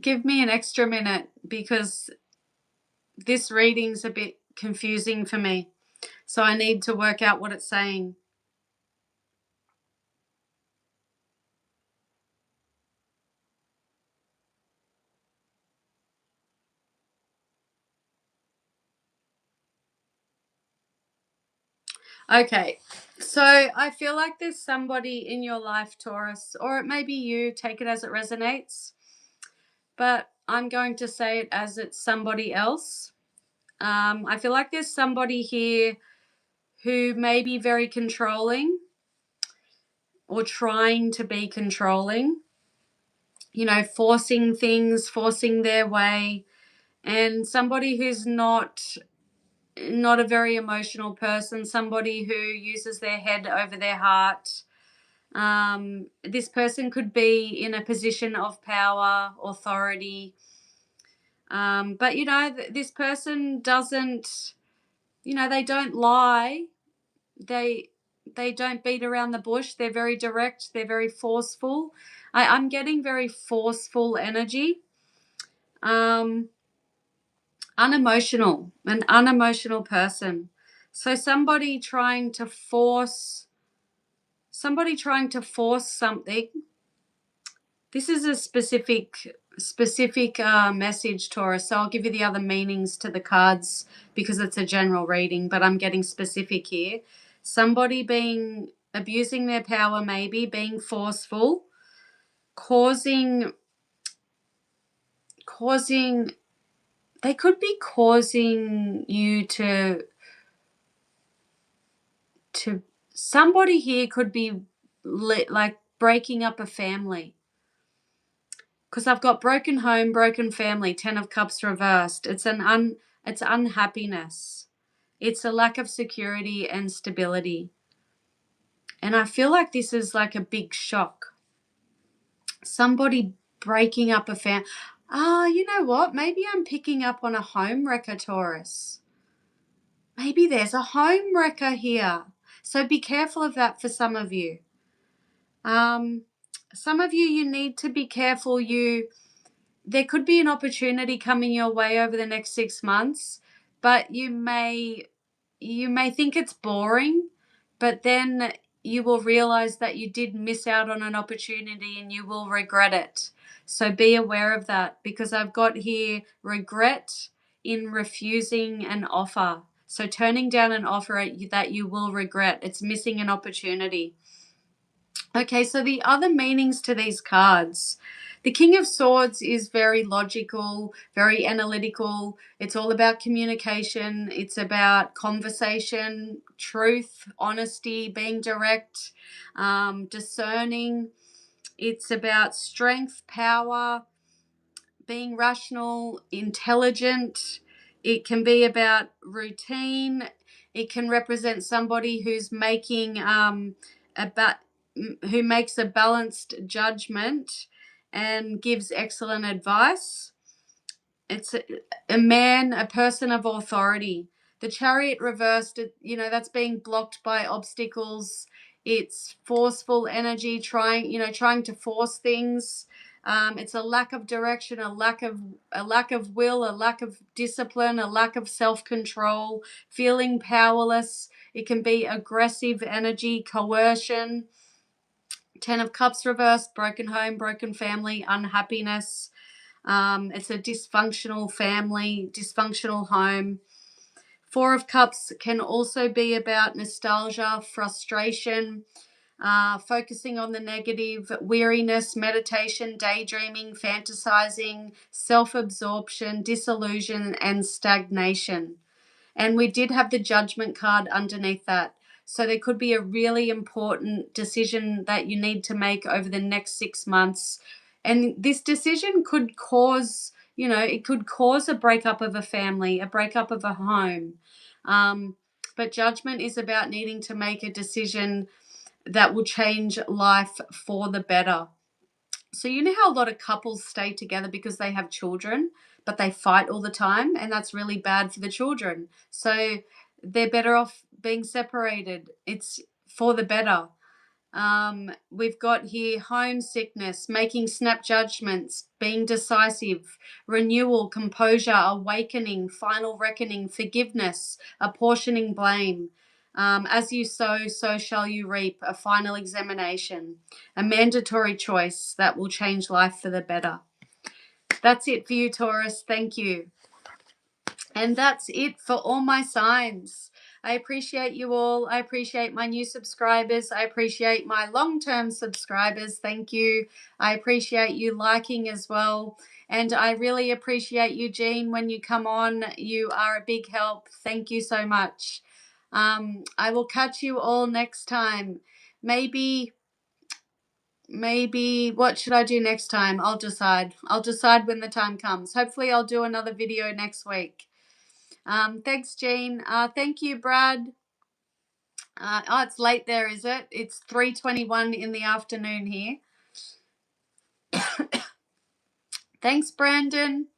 Give me an extra minute because this reading's a bit confusing for me. So I need to work out what it's saying. Okay, so I feel like there's somebody in your life, Taurus, or it may be you, take it as it resonates, but I'm going to say it as it's somebody else. I feel like there's somebody here who may be very controlling or trying to be controlling, you know, forcing things, forcing their way, and somebody who's not a very emotional person, somebody who uses their head over their heart. This person could be in a position of power, authority, but you know, this person doesn't, you know, they don't lie, they don't beat around the bush. They're very direct, they're very forceful. I'm getting very forceful energy. Unemotional, an unemotional person. So somebody trying to force something. This is a specific message, Taurus. So I'll give you the other meanings to the cards because it's a general reading, but I'm getting specific here. Somebody abusing their power, maybe being forceful, causing they could be causing you to somebody here could be like breaking up a family, because I've got broken home, broken family, 10 of Cups reversed. It's it's unhappiness. It's a lack of security and stability. And I feel like this is like a big shock. Somebody breaking up a family. You know what? Maybe I'm picking up on a home wrecker, Taurus. Maybe there's a home wrecker here. So be careful of that for some of you. Some of you need to be careful. There could be an opportunity coming your way over the next 6 months, but you may think it's boring, but then you will realize that you did miss out on an opportunity and you will regret it. So be aware of that, because I've got here regret in refusing an offer. So turning down an offer that you will regret. It's missing an opportunity. Okay, so the other meanings to these cards. The King of Swords is very logical, very analytical. It's all about communication. It's about conversation, truth, honesty, being direct, discerning. It's about strength, power, being rational, intelligent. It can be about routine. It can represent somebody who's making who makes a balanced judgment and gives excellent advice. It's a man, a person of authority. The Chariot reversed, you know, that's being blocked by obstacles. It's forceful energy, trying to force things. It's a lack of direction, a lack of will, a lack of discipline, a lack of self-control, feeling powerless. It can be aggressive energy, coercion. 10 of Cups reversed, broken home, broken family, unhappiness. It's a dysfunctional family, dysfunctional home. 4 of Cups can also be about nostalgia, frustration, focusing on the negative, weariness, meditation, daydreaming, fantasizing, self-absorption, disillusion, and stagnation. And we did have the Judgment card underneath that. So there could be a really important decision that you need to make over the next 6 months. And this decision could cause, it could cause a breakup of a family, a breakup of a home. But Judgment is about needing to make a decision that will change life for the better. So you know how a lot of couples stay together because they have children, but they fight all the time, and that's really bad for the children. So they're better off being separated. It's for the better. We've got here homesickness, making snap judgments, being decisive, renewal, composure, awakening, final reckoning, forgiveness, apportioning blame. As you sow, so shall you reap. A final examination, a mandatory choice that will change life for the better. That's it for you, Taurus. Thank you. And that's it for all my signs. I appreciate you all. I appreciate my new subscribers. I appreciate my long-term subscribers. Thank you. I appreciate you liking as well. And I really appreciate you, Jean, when you come on. You are a big help. Thank you so much. I will catch you all next time. Maybe what should I do next time? I'll decide when the time comes. Hopefully I'll do another video next week. Thanks, Jean. Thank you, Brad. It's late there, is it? It's 3:21 in the afternoon here. Thanks, Brandon.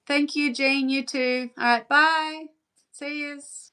Thank you, Jean. You too. All right, bye. See yous.